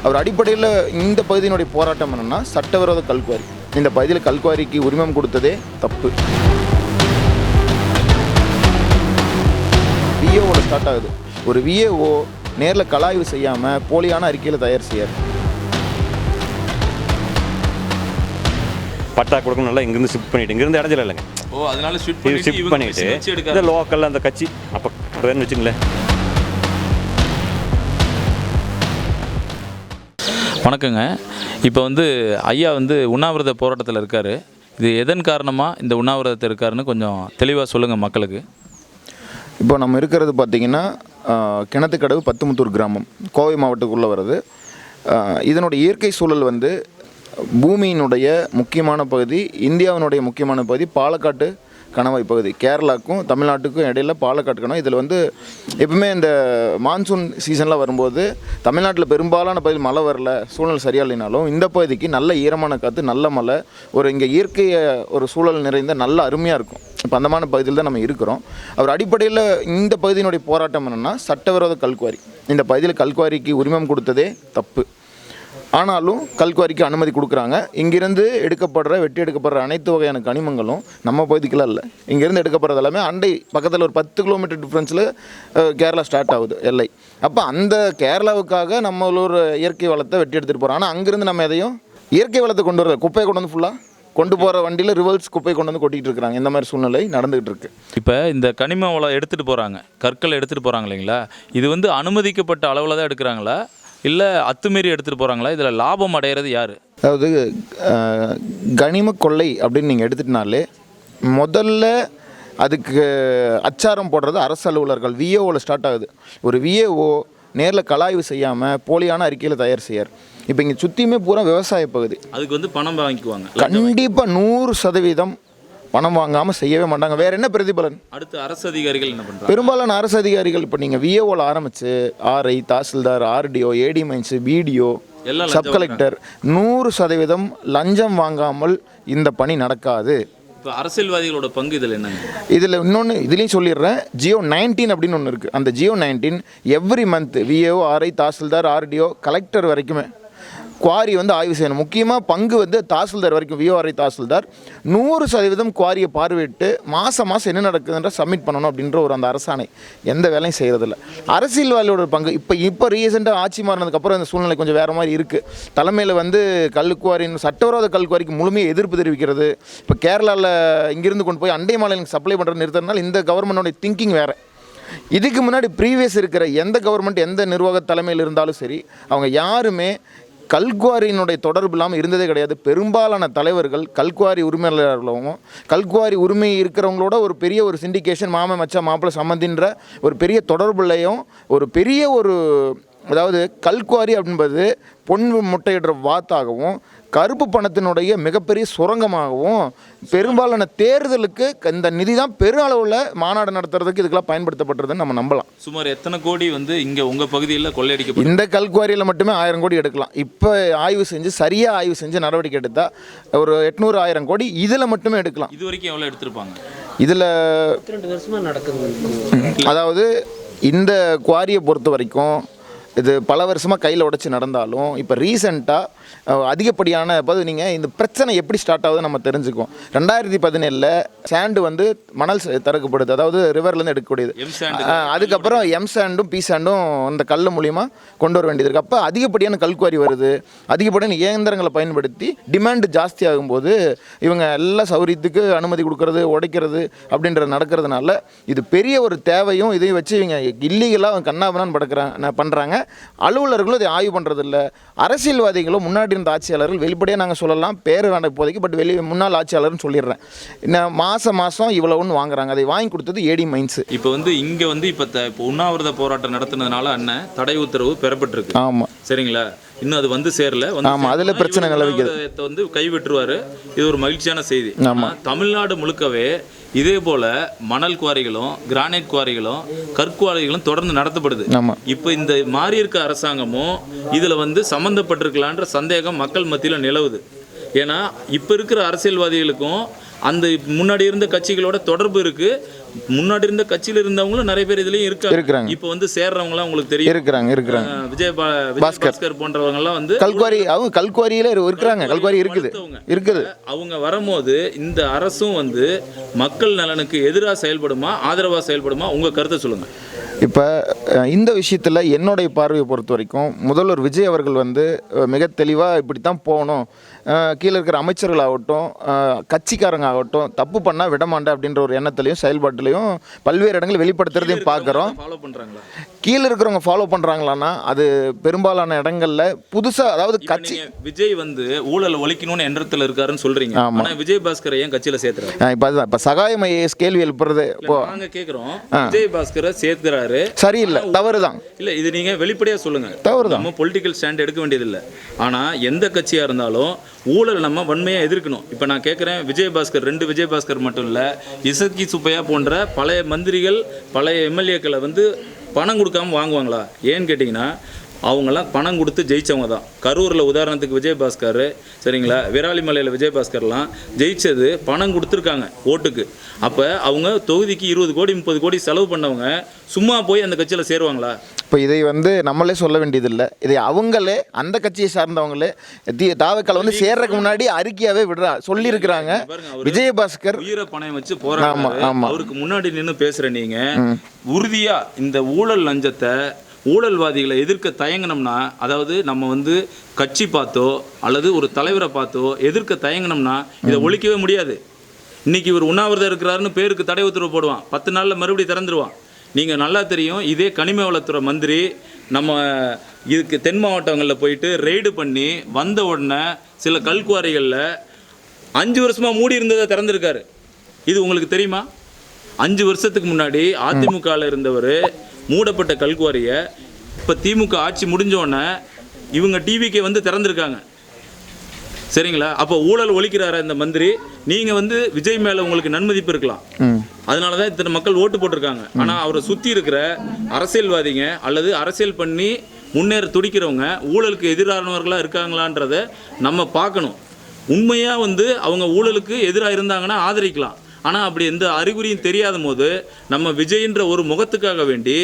அவர் அடிப்படையில் இந்த பகுதியினுடைய போராட்டம் என்னென்னா சட்டவிரோத கல்குவாரி. இந்த பகுதியில் கல்குவாரிக்கு உரிமம் கொடுத்ததே தப்பு. விஏஓட ஸ்டார்ட் ஆகுது. ஒரு விஏஓ நேரில் கலாய்வு செய்யாமல் போலியான அறிக்கையில் தயார் செய்யார். பட்டா கொடுக்கணும், நல்லா இங்கேருந்து ஷிஃப்ட் பண்ணிவிட்டு இங்கேருந்து இடஞ்சல இல்லைங்க. அதனால ஷிஃப்ட் பண்ணிவிட்டு இந்த லோக்கலில் அந்த கட்சி அப்போ வச்சுங்களேன். வணக்கங்க. இப்போ ஐயா உண்ணாவிரத போராட்டத்தில் இருக்கார். இது எதன் காரணமாக இந்த உண்ணாவிரதத்தை இருக்காருன்னு கொஞ்சம் தெளிவாக சொல்லுங்கள் மக்களுக்கு. இப்போ நம்ம இருக்கிறது பார்த்திங்கன்னா கிணத்துக்கடவு பத்துமுத்தூர் கிராமம், கோவை மாவட்டத்துக்குள்ளே வருது. இதனுடைய இயற்கை சூழல் பூமியினுடைய முக்கியமான பகுதி, இந்தியாவினுடைய முக்கியமான பகுதி பாலக்காட்டு கணவாய் பகுதி. கேரளாவுக்கும் தமிழ்நாட்டுக்கும் இடையில் பாலக்காட்டு கணவாய். இதில் எப்பவுமே இந்த மான்சூன் சீசனில் வரும்போது தமிழ்நாட்டில் பெரும்பாலான பகுதி மழை வரல, சூழ்நிலை சரியாக இல்லைனாலும் இந்த பகுதிக்கு நல்ல ஈரமான காற்று, நல்ல மழை, இங்கே இயற்கையை ஒரு சூழல் நிறைந்த நல்ல அருமையாக இருக்கும். இப்போ அந்தமான பகுதியில் தான் நம்ம இருக்கிறோம். அவர் அடிப்படையில் இந்த பகுதியினுடைய போராட்டம் என்னென்னா சட்டவிரோத கல்குவாரி. இந்த பகுதியில் கல்குவாரிக்கு உரிமம் கொடுத்ததே தப்பு. ஆனாலும் கல்குவாரிக்கு அனுமதி கொடுக்குறாங்க. இங்கிருந்து வெட்டி எடுக்கப்படுற அனைத்து வகையான கனிமங்களும் நம்ம பகுதிக்கெல்லாம் இல்லை. இங்கேருந்து எடுக்கப்படுறது எல்லாமே அண்டை பக்கத்தில் ஒரு 10 கிலோமீட்டர் டிஃப்ரென்ஸில் கேரளா ஸ்டார்ட் ஆகுது எல்லை. அப்போ அந்த கேரளாவுக்காக நம்ம ஒரு இயற்கை வளத்தை வெட்டி எடுத்துகிட்டு போகிறோம். ஆனால் அங்கேருந்து நம்ம எதையும் இயற்கை வளத்தை கொண்டு வர குப்பையை கொண்டு ஃபுல்லாக கொண்டு போகிற வண்டியில் ரிவர்ஸ் குப்பை கொண்டு கொட்டிகிட்டு இருக்கிறாங்க. இந்த மாதிரி சூழ்நிலை நடந்துகிட்டு இருக்கு. இப்போ இந்த கனிம வளம் எடுத்துகிட்டு போகிறாங்க, கற்களை எடுத்துகிட்டு போகிறாங்க இல்லைங்களா? இது அனுமதிக்கப்பட்ட அளவில் தான் எடுக்கிறாங்களா, இல்லை அத்துமீறி எடுத்துகிட்டு போகிறாங்களா? இதில் லாபம் அடைகிறது யார்? அதாவது கனிம கொள்ளை அப்படின்னு நீங்கள் எடுத்துகிட்டனாலே முதல்ல அதுக்கு அச்சாரம் போடுறது அரசு அலுவலர்கள். விஏஓவில் ஸ்டார்ட் ஆகுது. ஒரு விஏஓ நேரில் கலாய்வு செய்யாமல் போலியான அறிக்கையில் தயார் செய்யார். இப்போ இங்கே சுற்றியுமே பூரா விவசாய பகுதி. அதுக்கு பணம் வாங்கிக்குவாங்க. கண்டிப்பாக 100% பணம் வாங்காமல் செய்யவே மாட்டாங்க. வேறு என்ன பிரதிபலன்? அடுத்து அரசு அதிகாரிகள் என்ன பண்ணுறாங்க? பெரும்பாலான அரசு அதிகாரிகள் இப்போ நீங்கள் விஏஓவில் ஆரம்பித்து ஆர்ஐ, தாசில்தார், ஆர்டிஓ, ஏடி மைன்ஸு, பிடிஓ, சப் கலெக்டர் 100% லஞ்சம் வாங்காமல் இந்த பணி நடக்காது. இப்போ அரசியல்வாதிகளோட பங்கு இதில் என்ன? இதில் இன்னொன்று இதுலேயும் சொல்லிடுறேன். ஜியோ 19 அப்படின்னு ஒன்று இருக்குது. அந்த GO 19 every month VAO, RI, tahsildar, RDO, collector வரைக்குமே குவாரி ஆய்வு செய்யணும். முக்கியமாக பங்கு தாசில்தார் வரைக்கும், விஓஆர்ஐ தாசில்தார் 100% குவாரியை பார்வையிட்டு மாதம் என்ன நடக்குதுன்ற சப்மிட் பண்ணணும் அப்படின்ற அந்த அரசாணை எந்த வேலையும் செய்கிறதில்ல. அரசியல்வாதியோட பங்கு இப்போ ரீசெண்டாக ஆட்சி மாறினதுக்கப்புறம் இந்த சூழ்நிலை கொஞ்சம் வேறு மாதிரி இருக்குது. தலைமையில் கல்குவாரின் சட்டவிரோத கல்குவாரிக்கு முழுமையாக எதிர்ப்பு தெரிவிக்கிறது. இப்போ கேரளாவில் இங்கிருந்து கொண்டு போய் அண்டை மாநிலங்களுக்கு சப்ளை பண்ணுறது நிறுத்துறதுனால இந்த கவர்மெண்டோட திங்கிங் வேறு. இதுக்கு முன்னாடி ப்ரீவியஸ் இருக்கிற எந்த கவர்மெண்ட் எந்த நிர்வாக தலைமையில் இருந்தாலும் சரி, அவங்க யாருமே கல்குவாரியினுடைய தொடர்பு இல்லாமல் இருந்ததே கிடையாது. பெரும்பாலான தலைவர்கள் கல்குவாரி உரிமையாளர்களும் கல்குவாரி உரிமை இருக்கிறவங்களோட ஒரு பெரிய ஒரு சிண்டிகேஷன், மாமன் மச்சா மாப்பிள்ளை சம்மந்தின்ற ஒரு பெரிய தொடர்புலையும் ஒரு பெரிய அதாவது கல்குவாரி அப்படின்பது பொன் முட்டையிடுற வாத்தாகவும் கருப்பு பணத்தினுடைய மிகப்பெரிய சுரங்கமாகவும் பெரும்பாலான தேர்தலுக்கு இந்த நிதி தான் பெரும் அளவில் மாநாடு நடத்துறதுக்கு இதுக்கெல்லாம் பயன்படுத்தப்பட்டதுன்னு நம்ம நம்பலாம். சுமார் எத்தனை கோடி இங்கே உங்கள் பகுதியில் கொள்ளையடிக்க இந்த கல்குவாரியில் மட்டுமே 1000 கோடி எடுக்கலாம். இப்போ சரியாக ஆய்வு செஞ்சு நடவடிக்கை எடுத்தால் ஒரு 800-1000 கோடி இதில் மட்டுமே எடுக்கலாம். இது வரைக்கும் எவ்வளோ எடுத்திருப்பாங்க? இதில் 2 வருஷமாக நடக்குது. அதாவது இந்த குவாரியை பொறுத்த வரைக்கும் இது பல வருஷமாக கையில் உடச்சி நடந்தாலும் இப்போ ரீசெண்டாக அதிகப்படியான நீங்கள் இந்த பிரச்சனை எப்படி ஸ்டார்ட் ஆகுதுன்னு நம்ம தெரிஞ்சுக்குவோம். 2017 சேண்டு மணல் திறக்கப்படுது, அதாவது ரிவர்லேருந்து எடுக்கக்கூடியது. அதுக்கப்புறம் எம் சேண்டும் பி சேண்டும் இந்த கல் மூலிமா கொண்டு வர வேண்டியது இருக்குது. அப்போ அதிகப்படியான கல்குவாரி வருது. அதிகப்படியான இயந்திரங்களை பயன்படுத்தி டிமாண்டு ஜாஸ்தி ஆகும்போது இவங்க எல்லா சௌரியத்துக்கு அனுமதி கொடுக்கறது, உடைக்கிறது அப்படின்றது நடக்கிறதுனால இது பெரிய ஒரு தேவையும் இதையும் வச்சு இவங்க இல்லீகலாக கண்ணாபனான்னு பண்ணுறாங்க. அலுவலர்களும் இதை ஆய்வு பண்ணுறதில்ல. அரசியல்வாதிகளும் முன்னாடி இருந்த ஆட்சியாளர்கள் வெளிப்படையாக நாங்கள் சொல்லலாம், பேர் வேண்ட இப்போதைக்கு, பட் முன்னாள் ஆட்சியாளர்னு சொல்லிடுறேன். மாதம் இவ்வளோன்னு வாங்குறாங்க. அதை வாங்கி கொடுத்தது ஏடி மைன்ஸு. இப்போ இங்கே இப்போ உண்ணாவிரத போராட்டம் நடத்துனதுனால அண்ணன் தடை உத்தரவு பெறப்பட்டிருக்கு. ஆமாம், சரிங்களா? இன்னும் அது சேரல. ஆமாம், அதில் பிரச்சனை நிலவிக்கிறது. கைவிட்டுருவாரு. இது ஒரு மகிழ்ச்சியான செய்தி. ஆமாம், தமிழ்நாடு முழுக்கவே இதே போல மணல் குவாரிகளும் கிரானைட் குவாரிகளும் கற்குவாரிகளும் தொடர்ந்து நடத்தப்படுது. இப்போ இந்த மாறி இருக்க அரசாங்கமும் இதில் சம்மந்தப்பட்டிருக்கலான்ற சந்தேகம் மக்கள் மத்தியில் நிலவுது. ஏன்னா இப்போ இருக்கிற அரசியல்வாதிகளுக்கும் அந்த முன்னாடி இருந்த கட்சிகளோட தொடர்பு இருக்கு. முன்னாடி இருந்த கட்சியில இருந்தவங்களும் நிறைய பேர் இதுலயும் இருக்காங்க. இப்போ வந்து சேர்றவங்கலாம் உங்களுக்கு தெரியும் இருக்கிறாங்க. விஜயபாஸ்கர் போன்றவங்க எல்லாம் வந்து கல்குவாரியில இருக்கிறாங்க. கல்குவாரி இருக்குது. அவங்க வரும்போது இந்த அரசும் வந்து மக்கள் நலனுக்கு எதிராக செயல்படுமா ஆதரவா செயல்படுமா? உங்க கருத்தை சொல்லுங்க. இப்போ இந்த விஷயத்தில் என்னுடைய பார்வையை பொறுத்த வரைக்கும் முதல்வர் விஜய் அவர்கள் வந்து மிக தெளிவாக இப்படி தான் போகணும், கீழே இருக்கிற அமைச்சர்களாகட்டும் கட்சிக்காரங்க ஆகட்டும் தப்பு பண்ணால் விடமாண்டேன் அப்படின்ற ஒரு எண்ணத்துலையும் செயல்பாட்டிலையும் பல்வேறு இடங்கள் வெளிப்படுத்துறதையும் பார்க்குறோம். கீழே இருக்கிறவங்க ஃபாலோ பண்ணுறாங்களான்னா அது பெரும்பாலான இடங்களில் புதுசாக, அதாவது கட்சி விஜய் வந்து ஊழல் ஒழிக்கணும்னு எண்ணத்தில் இருக்காருன்னு சொல்கிறீங்க. ஆனால் விஜயபாஸ்கரை ஏன் கட்சியில் சேர்த்துறாரு? இப்போ அதுதான் இப்போ சகாயம் ஐஏஎஸ் கேள்வி எழுப்புறது. இப்போ நாங்கள் கேட்குறோம், விஜயபாஸ்கரை சேர்க்கிறாரு, சரியில்லை, தவறு தான். இல்லை, இது நீங்கள் வெளிப்படையாக சொல்லுங்கள். தவறு தான். நம்ம பொலிட்டிக்கல் ஸ்டாண்ட் எடுக்க வேண்டியதில்லை. ஆனால் எந்த கட்சியாக இருந்தாலும் ஊழல் நம்ம வன்மையாக எதிர்க்கணும். இப்போ நான் கேட்குறேன், விஜயபாஸ்கர் 2 விஜயபாஸ்கர் மட்டும் இல்லை, இசக்கி சுப்பையா போன்ற பழைய மந்திரிகள் பழைய எம்எல்ஏக்களை வந்து பணம் கொடுக்காம வாங்குவாங்களா? ஏன்னு கேட்டிங்கன்னா அவங்களாம் பணம் கொடுத்து ஜெயித்தவங்க தான். கரூரில் உதாரணத்துக்கு விஜயபாஸ்கர், சரிங்களா, விராலிமலையில் விஜயபாஸ்கர்லாம் ஜெயித்தது பணம் கொடுத்துருக்காங்க ஓட்டுக்கு. அப்போ அவங்க தொகுதிக்கு 20 கோடி 30 கோடி செலவு பண்ணவங்க சும்மா போய் அந்த கட்சியில் சேருவாங்களா? இப்போ இதை வந்து நம்மளே சொல்ல வேண்டியதில்லை. இதை அவங்களே அந்த கட்சியை சார்ந்தவங்களே தாவக்கால் வந்து சேர்றதுக்கு முன்னாடி அறிக்கையாகவே சொல்லியிருக்கிறாங்க. விஜயபாஸ்கர் உயிரை பணம் வச்சு போறாங்க. அவருக்கு முன்னாடி நின்று பேசுகிற நீங்கள் உறுதியாக இந்த ஊழல் லஞ்சத்தை ஊழல்வாதிகளை எதிர்க்க தயங்கினோம்னா, அதாவது நம்ம வந்து கட்சி பார்த்தோ அல்லது ஒரு தலைவரை பார்த்தோ எதிர்க்க தயங்கினோம்னா இதை ஒழிக்கவே முடியாது. இன்னைக்கு இவர் உண்ணாவிரதம் இருக்கிறாருன்னு பேருக்கு தடை உத்தரவு போடுவான், 10 நாளில் மறுபடியும் திறந்துருவான். நீங்கள் நல்லா தெரியும், இதே கனிம வளத்துறை மந்திரி நம்ம இதுக்கு தென் மாவட்டங்களில் போயிட்டு ரெய்டு பண்ணி வந்த உடனே சில கல்குவாரிகளில் 5 வருஷமாக மூடி இருந்ததை திறந்துருக்காரு. இது உங்களுக்கு தெரியுமா? 5 வருஷத்துக்கு முன்னாடி அதிமுகவில் இருந்தவர் மூடப்பட்ட கல்குவாரியை இப்போ திமுக ஆட்சி முடிஞ்சோடனே இவங்க டிவிக்கே வந்து திறந்துருக்காங்க. சரிங்களா? அப்போ ஊழல் ஒழிக்கிறார இந்த மந்திரி. நீங்கள் வந்து விஜய் மேலே உங்களுக்கு நன்மதிப்பு இருக்கலாம், அதனால தான் இத்தனை மக்கள் ஓட்டு போட்டிருக்காங்க. ஆனால் அவரை சுற்றி இருக்கிற அரசியல்வாதிங்க அல்லது அரசியல் பண்ணி முன்னேற துடிக்கிறவங்க ஊழலுக்கு எதிரானவர்களாக இருக்காங்களான்றதை நம்ம பார்க்கணும். உண்மையாக வந்து அவங்க ஊழலுக்கு எதிராக இருந்தாங்கன்னா ஆதரிக்கலாம். ஆனால் அப்படி எந்த அறிகுறியும் தெரியாத போது நம்ம விஜய்ன்ற ஒரு முகத்துக்காக வேண்டி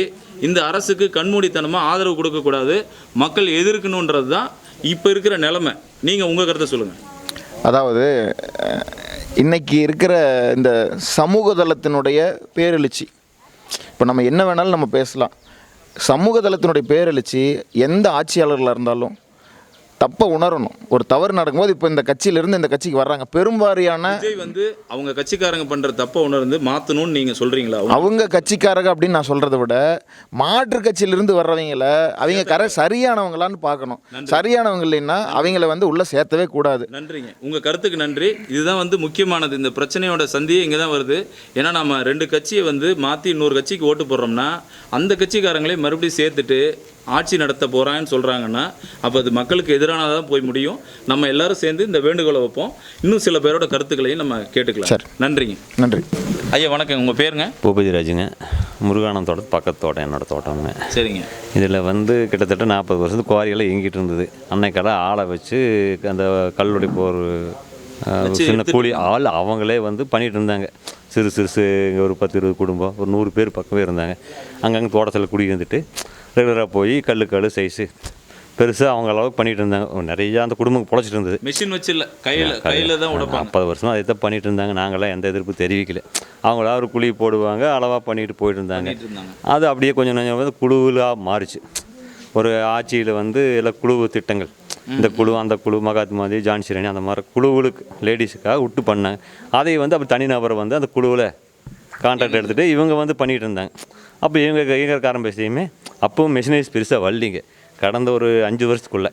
இந்த அரசுக்கு கண்மூடித்தனமாக ஆதரவு கொடுக்கக்கூடாது, மக்கள் எதிர்க்கணுன்றது தான் இப்போ இருக்கிற நிலைமை. நீங்கள் உங்கள் கருத்தை சொல்லுங்கள். அதாவது இன்னைக்கு இருக்கிற இந்த சமூக தளத்தினுடைய பேரெழுச்சி, இப்போ நம்ம என்ன வேணாலும் நம்ம பேசலாம். சமூக தளத்தினுடைய பேரெழுச்சி எந்த ஆட்சியாளர்களாக இருந்தாலும் தப்பை உணரணும். ஒரு தவறு நடக்கும்போது இப்போ இந்த கட்சியிலிருந்து இந்த கட்சிக்கு வர்றாங்க பெரும்பாரியான விஜய் வந்து அவங்க கட்சிக்காரங்க பண்ணுற தப்பை உணர்ந்து மாற்றணும்னு நீங்கள் சொல்கிறீங்களா? அவங்க கட்சிக்காரங்க அப்படின்னு நான் சொல்கிறத விட மாற்று கட்சியிலிருந்து வர்றவங்கள அவங்க சரியானவங்களான்னு பார்க்கணும். சரியானவங்க இல்லைன்னா அவங்கள வந்து உள்ளே சேர்த்தவே கூடாது. நன்றிங்க, உங்கள் கருத்துக்கு நன்றி. இதுதான் வந்து முக்கியமானது. இந்த பிரச்சனையோட சந்தியே இங்கே தான் வருது. ஏன்னா நம்ம 2 கட்சியை வந்து மாற்றி இன்னொரு கட்சிக்கு ஓட்டு போடுறோம்னா அந்த கட்சிக்காரங்களே மறுபடியும் சேர்த்துட்டு ஆட்சி நடத்த போகிறாங்கன்னு சொல்கிறாங்கன்னா அப்போ அது மக்களுக்கு எதிரானதான் போய் முடியும். நம்ம எல்லாரும் சேர்ந்து இந்த வேண்டுகோளை வைப்போம். இன்னும் சில பேரோட கருத்துக்களையும் நம்ம கேட்டுக்கலாம். சார், நன்றிங்க. நன்றி ஐயா. வணக்கம், உங்கள் பேருங்க? பூபதிராஜுங்க. முருகானம் தோட்டம் பக்கத்து தோட்டம் என்னோட தோட்டம்ங்க. சரிங்க. இதில் வந்து கிட்டத்தட்ட 40 வருஷத்துக்கு குவாரியெல்லாம் இயங்கிட்டு இருந்தது. அன்னைக்கடை ஆளை வச்சு அந்த கல்லுடைய போர் சின்ன கூலி ஆள் அவங்களே வந்து பண்ணிகிட்டு இருந்தாங்க. சிறு இங்கே ஒரு 10-20 குடும்பம், ஒரு 100 பேர் பக்கமே இருந்தாங்க. அங்கங்கே தோட்டத்தில் குடி இருந்துட்டு ரெகுலராக போய் கல் சைஸு பெருசாக அவங்க அளவுக்கு பண்ணிகிட்டு இருந்தாங்க. நிறையா அந்த குடும்பம் பொழைச்சிட்டு இருந்தது. மிஷின் வச்சு இல்லை, கையில் தான் உடைப்பாங்க. 40 வருஷமாக அதை தான் பண்ணிகிட்டு இருந்தாங்க. நாங்களாம் எந்த எதிர்ப்பு தெரிவிக்கல. அவங்களா ஒரு குழி போடுவாங்க, அளவாக பண்ணிட்டு போயிட்டு இருந்தாங்க. அது அப்படியே கொஞ்சம் கொஞ்சம் குழுவாக மாறிச்சு. ஒரு ஆட்சியில் வந்து எல்லாம் குழு திட்டங்கள், இந்த குழு அந்த குழு மகாத்மா காந்தி ஜான்சி ராணி அந்த மாதிரி குழுவுக்கு லேடிஸுக்காக விட்டு பண்ணாங்க. அதை வந்து அப்போ தனிநபரை வந்து அந்த குழுவில் கான்ட்ராக்ட் எடுத்துகிட்டு இவங்க வந்து பண்ணிகிட்டு இருந்தாங்க. அப்போ இயங்குறக்கு ஆரம்பிச்சதையுமே அப்பவும் மெஷினரிஸ் பெருசாக வரலிங்க. கடந்த ஒரு 5 வருஷத்துக்குள்ளே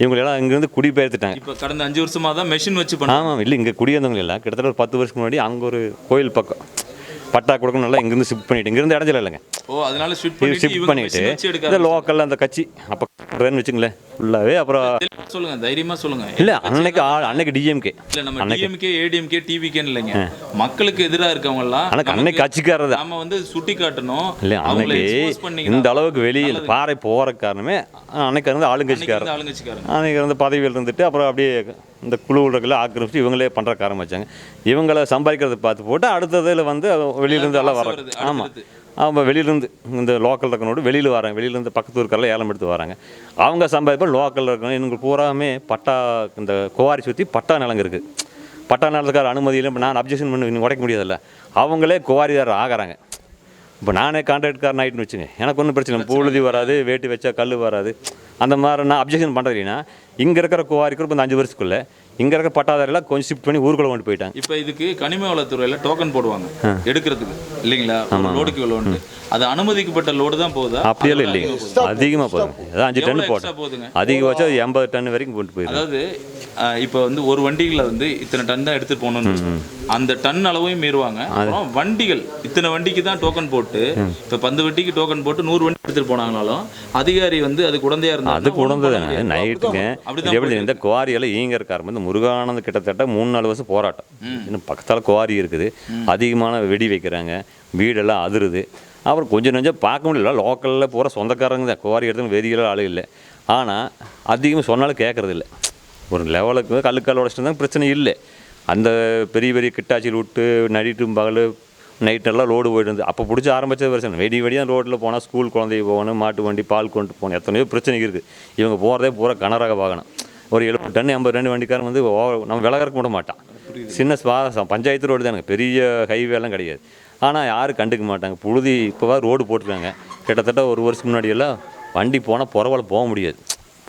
இவங்களெல்லாம் இங்கேருந்து குடிபெயர்த்துட்டாங்க. இப்போ கடந்த 5 வருஷமாக தான் மெஷின் வச்சு ஆமாம். இல்லை, இங்கே குடியிருந்தவங்க எல்லாம் கிட்டத்தட்ட ஒரு 10 வருஷத்துக்கு முன்னாடி அங்கே ஒரு கோயில் பக்கம் பட்டா கொடுக்கணும் நல்லா இங்கேருந்து ஷிஃப்ட் பண்ணிவிட்டு இங்கேருந்து இடஞ்சல இல்லைங்க. ஓ அதனால ஷிஃப்ட் ஷிஃப்ட் பண்ணிட்டு இந்த லோக்கலில் அந்த கட்சி அப்போ வச்சுங்களேன் ஃபுல்லாகவே. அப்புறம் சொல்லுங்க, தைரியமா சொல்லுங்க. இல்லை அன்னைக்கு டிஎம்கே இல்ல நம்ம டிஎம்கே ஏடிஎம்கே டிவிகேன்னு இல்லைங்க, மக்களுக்கு எதிராக இருக்கவங்க எல்லாம் அன்னைக்கு கட்சிக்காரர் நாம வந்து சுட்டி காட்டணும். இல்லை அன்னைக்கு இந்த அளவுக்கு வெளியில் பாறை போகிற காரணமே அன்னைக்கு இருந்து ஆளுங்கட்சிக்காரர் அன்னைக்கு இருந்து பதவியில் இருந்துட்டு அப்புறம் அப்படியே இந்த குழுவுகளை ஆக்கிரமிச்சு இவங்களே பண்ணுற காரணம் வச்சாங்க. இவங்களை சம்பாதிக்கிறத பார்த்து போட்டு அடுத்ததில் வந்து வெளியிலேருந்து எல்லாம் வர்றாங்க. ஆமாம், அவங்க வெளியிலேருந்து இந்த லோக்கல் இருக்கனோடு வெளியில் வராங்க, வெளியிலேருந்து பக்கத்து ஊருக்கெல்லாம் ஏலம் எடுத்து வராங்க. அவங்க சம்பாதிப்போ லோக்கலில் இருக்கணும். எங்களுக்கு பூராமே பட்டா இந்த குவாரி சுற்றி பட்டா நிலங்க இருக்குது. பட்டா நிலத்துக்கார அனுமதியில் இப்போ நான் அப்ஜெக்ஷன் பண்ணி உடைக்க முடியாதுல்ல, அவங்களே குவாரிதாரர் ஆகிறாங்க. இப்போ நானே கான்ட்ராக்ட்காரன் ஆகிட்டுன்னு வச்சுங்க, எனக்கு ஒன்றும் பிரச்சனை இல்லை, புழுதி வராது, வேட்டு வச்சா கல் வராது. அந்த மாதிரி நான் அப்ஜெக்ஷன் பண்ணுறது இல்லைன்னா இங்கே இருக்கிற குவாரிக்கு இப்போ இந்த 5 வருஷத்துக்குள்ளே இங்கே இருக்கிற பட்டாதாரெல்லாம் கொஞ்சம் ஷிஃப்ட் பண்ணி ஊருக்குள்ள கொண்டு போயிட்டாங்க. இப்போ இதுக்கு கனிம வளத்துறையில் டோக்கன் போடுவாங்க எடுக்கிறதுக்கு இல்லைங்களா, லோடுக்கு இவ்வளோன்ட்டு. அது அனுமதிக்கப்பட்ட லோடு தான் போகுதா? அப்படியெல்லாம் இல்லைங்க, அதிகமாக போதும். அதான் 5 டன் போதுங்க, அதிகபட்சம் 80 டன் வரைக்கும் போட்டு போயிடும். அதாவது இப்போ வந்து ஒரு வண்டிகளில் வந்து இத்தனை டன் தான் எடுத்துகிட்டு போகணுன்னு அந்த டன் அளவையும் மீறுவாங்க. அப்புறம் வண்டிகள் இத்தனை வண்டிக்கு தான் டோக்கன் போட்டு, இப்போ 10 வண்டிக்கு டோக்கன் போட்டு 100 வண்டி எடுத்துகிட்டு போனாங்கனாலும் அதிகாரி வந்து அது குழந்தையா இருந்தால் அது குழந்தைதாங்க. நைட்டுங்க எப்படி இந்த குவாரியெல்லாம் ஈங்கறக்காரம் வந்து முருகானந்த் கிட்டத்தட்ட 3-4 வருஷம் போராட்டம். இன்னும் பக்கத்தால் குவாரி இருக்குது, அதிகமான வெடி வைக்கிறாங்க, வீடெல்லாம் அதிருது. அப்புறம் கொஞ்சம் நெஞ்சம் பார்க்க முடியல, லோக்கலில் போகிற சொந்தக்காரங்க தான் குவாரி எடுத்து வெறியெல்லாம் ஆளு இல்லை. ஆனால் அதிகமாக சொன்னாலும் கேட்குறதில்ல. ஒரு லெவலுக்கு கல்லுக்கால் உடச்சிட்டு தான் பிரச்சனை இல்லை. அந்த பெரிய பெரிய கிட்டாச்சியில் விட்டு நடிட்டும் பகல் நைட்டெல்லாம் லோடு போயிட்டு இருந்து அப்போ பிடிச்சி ஆரம்பிச்ச பிரச்சனை. வெடியாக ரோட்டில் போனால் ஸ்கூல் குழந்தைய போகணும், மாட்டு வண்டி பால் கொண்டு போகணும், எத்தனையோ பிரச்சனை இருக்குது. இவங்க போகிறதே பூரா கனரக வாகனம். ஒரு 70 டன் 80 டன் வண்டிக்காரன் வந்து நம்ம விலகறக்க விட மாட்டான். சின்ன பஞ்சாயத்து ரோடு தானுங்க, பெரிய ஹைவேலாம் கிடையாது. ஆனால் யாரும் கண்டுக்க மாட்டாங்க. புழுதி இப்போவா ரோடு போட்டுருக்காங்க. கிட்டத்தட்ட ஒரு வருஷம் முன்னாடியெல்லாம் வண்டி போனால் புறவால் போக முடியாது,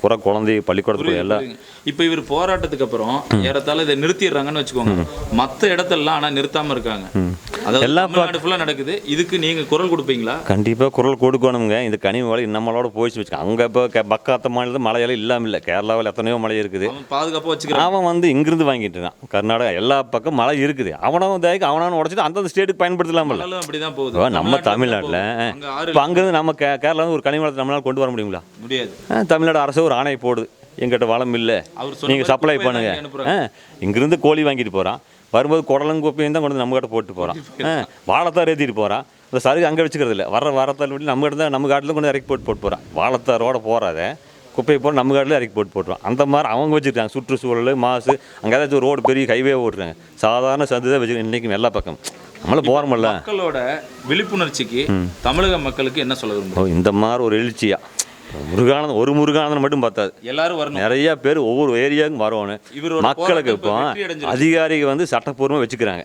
புற குழந்தை பள்ளிக்கூடத்துக்கு எல்லாம். இப்போ இவர் போராட்டத்துக்கு அப்புறம் ஏறத்தாழ இதை நிறுத்திடுறாங்கன்னு வச்சுக்கோங்க. மற்ற இடத்தெல்லாம் ஆனால் நிறுத்தாமல் இருக்காங்க. அதாவது எல்லாம் ஃபுல்லாக நடக்குது. இதுக்கு நீங்கள் குரல் கொடுப்பீங்களா? கண்டிப்பாக குரல் கொடுக்கணுங்க. இந்த கனிம மழை நம்மளோட போயிடுச்சு வச்சுக்கோங்க. அங்கே இப்போ பக்காத்த மாநிலத்தில் மழையெல்லாம் இல்லாமல் இல்லை. கேரளாவில் எத்தனையோ மழை இருக்குது. பாதுகாப்பாக வச்சுக்கிறான். அவன் வந்து இங்கிருந்து வாங்கிட்டு இருக்கான். கர்நாடகா எல்லா பக்கம் மழை இருக்குது. அவனாவும் உடச்சிட்டு அந்தந்த ஸ்டேட்டுக்கு பயன்படுத்தலாம்ல. அப்படி தான் போகுது. நம்ம தமிழ்நாட்டில் இப்போ அங்கேருந்து நம்ம கேரளாவில் ஒரு கனிம வளத்தை நம்மளால் கொண்டு வர முடியுங்களா? முடியாது. தமிழ்நாடு அரசு ஒரு ஆணை போடுது, எங்கிட்ட வளம் இல்லை, நீங்கள் சப்ளை பண்ணுங்க. இங்கிருந்து கோழி வாங்கிட்டு போகிறான், வரும்போது குடலங்கொப்பையும் தான் கொண்டு வந்து நம்மகிட்ட போட்டு போகிறான். வாழைத்தார் ஏற்றிட்டு போகிறான். இந்த சருகு அங்கே வச்சுக்கிறது இல்லை, வாரத்தார் விட்டு நம்மகிட்ட தான் நம்ம காட்டில் கொண்டு இறக்கி போட்டு போகிறான். வாழைத்தாரோட போகாத குப்பையை போட்டு நம்ம காட்டில் இறக்கி போட்டுருவான். அந்த மாதிரி அவங்க வச்சுருக்காங்க. சுற்றுச்சூழல் மாசு, அங்கே ஏதாச்சும் ஒரு ரோடு பெரிய ஹைவே ஓட்டுறாங்க. சாதாரண சந்து தான் வச்சுருக்காங்க இன்றைக்கும் எல்லா பக்கம். நம்மளும் போகிறோம்ல. மக்களோட விழிப்புணர்ச்சிக்கு தமிழக மக்களுக்கு என்ன சொல்ல விரும்புகிறோம்? இந்த மாதிரி ஒரு எழுச்சியா முருகானந்தம், ஒரு முருகானந்தம் மட்டும் பார்த்தாது, எல்லாரும் வரணும். நிறைய பேர் ஒவ்வொரு ஏரியாவுக்கும் வரணும். மக்களுக்கு இப்போ அதிகாரிகள் வந்து சட்டப்பூர்வமாக வச்சுக்கிறாங்க,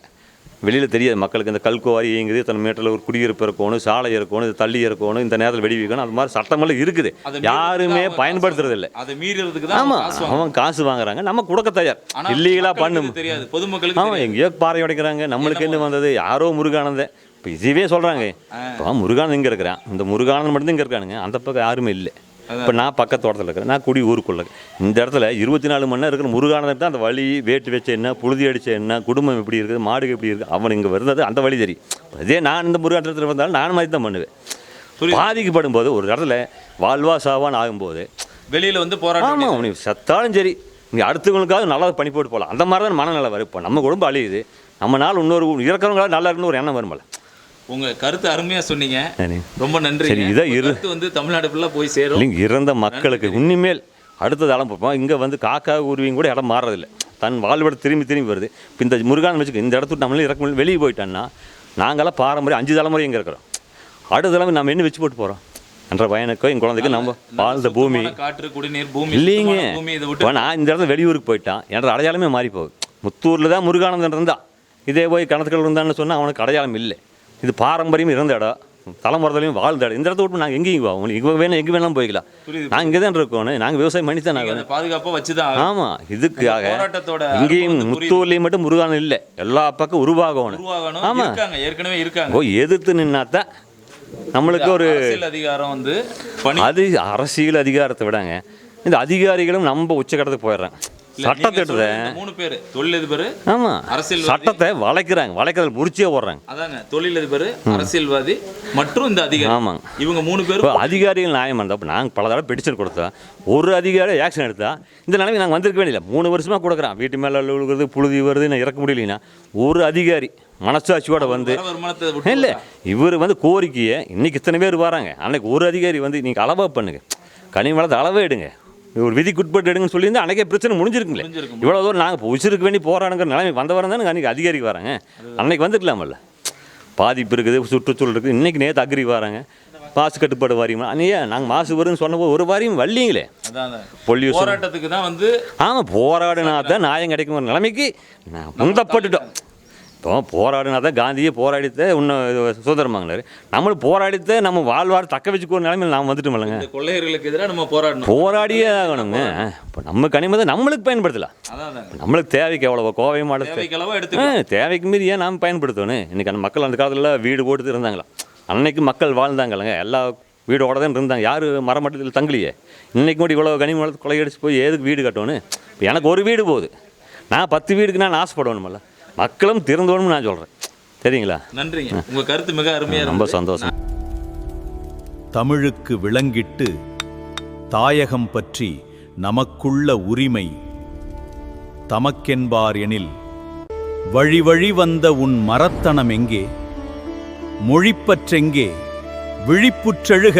வெளியில் தெரியாது மக்களுக்கு. இந்த கல்குவாரி இயங்குது, இத்தனை மீட்டரில் ஒரு குடியிருப்பு இருக்கணும், சாலை இருக்கணும், இது தள்ளி இருக்கணும், இந்த நேரத்தில் வெடி வைக்கணும், அது மாதிரி சட்டமெல்லாம் இருக்குது. யாருமே பயன்படுத்துறது இல்லை. அதை மீறதுக்கு தான் அவன் காசு வாங்குறாங்க. நம்ம கொடுக்க தயார், இல்லீகலாக பண்ணும் தெரியாது பொதுமக்களுக்கு. அவன் எங்கேயோ பாறை உடைக்கிறாங்க. நம்மளுக்கு என்ன வந்தது? யாரோ முருகானந்தன் இப்போ இதுவே சொல்கிறாங்க. இப்போ முருகானந்தன் இங்கே இருக்கிறான், இந்த முருகானந்தன் மட்டும் இங்கே இருக்கானுங்க, அந்த பக்கம் யாருமே இல்லை. இப்போ நான் பக்கத்து தோட்டத்தில் இருக்கிறேன், நான் குடி ஊருக்குள்ள இந்த இடத்துல 24 மணி நேரம் இருக்கிற முருகானந்தன் தான் அந்த வழி, வேட்டு வச்ச என்ன, புழுதி அடிச்ச என்ன, குடும்பம் எப்படி இருக்குது, மாடுகள் எப்படி இருக்குது, அவன் இங்கே வருന്നത് அந்த வழி தெரியும். அதே நான் இந்த முருகானந்தத்தில் வந்தாலும் நான் மாதிரி தான் பண்ணுவேன். பாதிக்கப்படும் போது ஒரு இடத்துல வாழ்வா சாவான்னு ஆகும்போது வெளியில் வந்து போராட்டம். ஆமாம், நீ சத்தாலும் சரி, நீ அடுத்தவங்களுக்காக நல்லா பண்ணி போட்டு போகலாம். அந்த மாதிரி தான் மனநிலை வரும். இப்போ நம்ம குடும்பம் அழியுது, நம்ம நாள் இன்னொரு இறக்கிறவங்களால நல்லா இருக்குன்னு ஒரு எண்ணம் வரும்ல. உங்கள் கருத்து அருமையாக சொன்னீங்க, ரொம்ப நன்றி. இதான் வந்து தமிழ்நாடு ஃபுல்லாக போய் சேரும். இல்லைங்க, இறந்த மக்களுக்கு இனிமேல் அடுத்தது இடம் பார்ப்போம். இங்கே வந்து காக்கா உருவியும் கூட இடம் மாறதில்லை, தன் வாழ்விட திரும்பி வருது. இப்போ இந்த முருகானந்தன் வச்சுக்க, இந்த இடத்துக்கு நம்மளே இறக்க வெளியே போயிட்டோன்னா நாங்களாம் பாரம்பரியம் 5 தலைமுறை இங்கே இருக்கிறோம். அடுத்த தலைமை நம்ம என்ன வச்சு போட்டு போகிறோம் என்ற பையனுக்கோ என் குழந்தைக்கு நம்ம வாழ்ந்த பூமி, காற்று, குடிநீர், பூமி இல்லைங்க. இப்போ நான் இந்த இடத்துல வெளியூருக்கு போயிட்டான், என்ற அடையாளமே மாறி போகுது. முத்தூரில் தான் முருகானந்தன் இருந்தான், இதே போய் கணத்துக்கள் இருந்தான்னு சொன்னால் அவனுக்கு அடையாளம் இல்லை. இது பாரம்பரியம் இருந்த இடம், தலைமுறையிலையும் வாழ்ந்த இடம். இந்த இடத்த விட்டு நாங்கள் எங்கேயும் போவோம், இங்கே வேணும் எங்கே வேணாலும் போய்க்கலாம். நாங்கள் இங்கே தான் இருக்கோம், நாங்கள் விவசாயம் பண்ணி தான் நாங்கள் பாதுகாப்பாக வச்சு தான். ஆமாம், இதுக்காக இங்கேயும் முத்தூர்லேயும் மட்டும் முருகானந்தன் இல்லை, எல்லா பக்கம் உருவாகணும். ஆமாம், ஏற்கனவே இருக்காங்க. எதிர்த்து நின்னாதான் நம்மளுக்கு ஒரு அதிகாரம் வந்து அது அரசியல் அதிகாரத்தை விடாங்க. இந்த அதிகாரிகளும் நம்ம உச்சக்கட்டத்துக்கு போயிடுறாங்க. சட்டத்தை எடுத்த 3 பேர் தொழிலதிபர், ஆமாம் அரசியல்வாதி, சட்டத்தை வளைக்கிறது முடிச்சே ஓடுறாங்க. அதாங்க தொழிலதிபர், அரசியல்வாதி மற்றும் இந்த அதிகாரி. ஆமாங்க, இவங்க 3 பேர். இப்போ அதிகாரிகள் நியாயம் இருந்தால் இப்போ நாங்கள் பல தடவை பெட்டிஷன் கொடுத்தோம், ஒரு அதிகாரி ஆக்ஷன் எடுத்தால் இந்த நிலைமை நாங்கள் வந்திருக்க வேண்டியதில்லை. 3 வருஷமாக கொடுக்குறோம், வீட்டு மேலே விழுகிறது, புழுதி வருது, நான் இறக்க முடியலைன்னா ஒரு அதிகாரி மனசாட்சியோட வந்து இல்லை, இவர் வந்து கோரிக்கையை இன்னைக்கு இத்தனை பேர் வராங்க, அன்னைக்கு ஒரு அதிகாரி வந்து நீங்கள் அளவாக பண்ணுங்க, கனிம வளத்தை அளவே எடுங்க, ஒரு விதிக்கு உட்பட்டு எடுங்கன்னு சொல்லியிருந்தா அன்றைக்கே பிரச்சனை முடிஞ்சிருக்குங்களே. இவ்வளோ தூரம் நாங்கள் இப்போ உச்சிருக்கு வேண்டி போராடுங்கிற நிலைமை வந்தவரம் தானே அன்றைக்கி அதிகாரிக்கு வராங்க, அன்னைக்கு வந்துக்கலாமல்ல. பாதிப்பு இருக்குது, சுற்றுச்சூழல் இருக்குது, இன்றைக்கி நேற்று அக்ரி வராங்க, மாசு கட்டுப்பாடு வாரியம் அன்னையே நாங்கள் மாசு வரும்னு சொன்னபோது ஒரு வாரியம் வரலீங்களே. பொல்யூஷன் போராட்டத்துக்கு தான் வந்து ஆமாம் போராடினா தான் நியாயம் கிடைக்கும் நிலைமைக்கு நான் முந்தப்பட்டுட்டோம். இப்போ போராடினா தான் காந்தியே போராடித்த இன்னும் சுதந்திரம் வாங்கினார், நம்மளும் போராடித்த நம்ம வாழ்வார் தக்க வச்சுக்கோ நிலைமையில் நாம் வந்துட்டோம் இல்லைங்க. கொள்ளையர்களுக்கு எதிராக நம்ம போராடியே ஆகணுங்க. இப்போ நம்ம கனிம தான் நம்மளுக்கு பயன்படுத்தலாம், நம்மளுக்கு தேவைக்கு எவ்வளோ கோவை மாடல் தேவைக்கு மீறி ஏன் நாம் பயன்படுத்தணும். இன்றைக்கி அந்த மக்கள் அந்த காலத்தில் வீடு போட்டு இருந்தாங்களா, அன்னைக்கு மக்கள் வாழ்ந்தாங்களங்க, எல்லா வீடோட தான் இருந்தாங்க, யார் மரமட்டத்தில் தங்கலையே. இன்றைக்கு கூட இவ்வளோ கனிம வளத்தை கொள்ளையடிச்சு போய் எதுக்கு வீடு கட்டணும். இப்போ எனக்கு ஒரு வீடு போகுது, நான் 10 வீடுக்கு நான் ஆசைப்படணுமல்ல, மக்களும் திருந்தோணும்னு நான் சொல்கிறேன். சரிங்களா? நன்றிங்க, உங்கள் கருத்து மிக அருமையாக, ரொம்ப சந்தோஷம். தமிழுக்கு விளங்கிட்டு தாயகம் பற்றி நமக்குள்ள உரிமை தமக்கென்பார் எனில் வழி வழி வந்த உன் மரத்தனம் எங்கே, மொழிப்பற்றெங்கே, விழிப்புற்றெழுக